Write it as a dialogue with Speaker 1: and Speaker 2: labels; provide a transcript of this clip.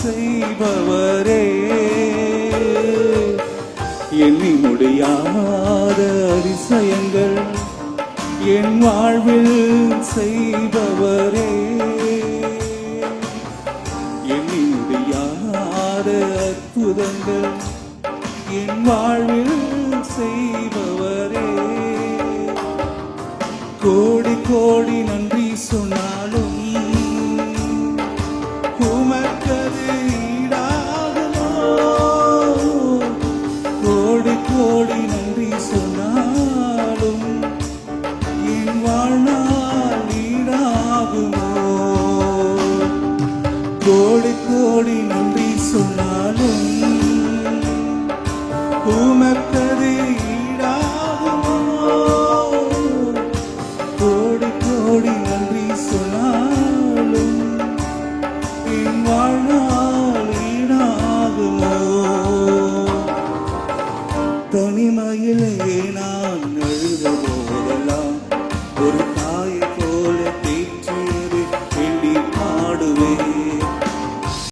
Speaker 1: செய்பவரே, எண்ணி முடியாத அதிசயங்கள் என் வாழ்வில் செய்பவரே, எண்ணி முடியாத அற்புதங்கள் என் வாழ்வில் செய்பவரே. கோடி கோடி நன்றி சொன்னாலும் உமக்கது ஈடாகுமோ? கோடி கோடி நன்றி சொன்னாலும் என் வாழ்நாள் ஈடாகுமோ? கோடி கோடி நன்றி சொன்னாலும் உமக்கது ஈடாகுமோ? கோடி கோடி நன்றி சொன்னாலும் என் வாழ்நாள் ஈடாகுமோ? தனிமையிலே நான் அழுதபோ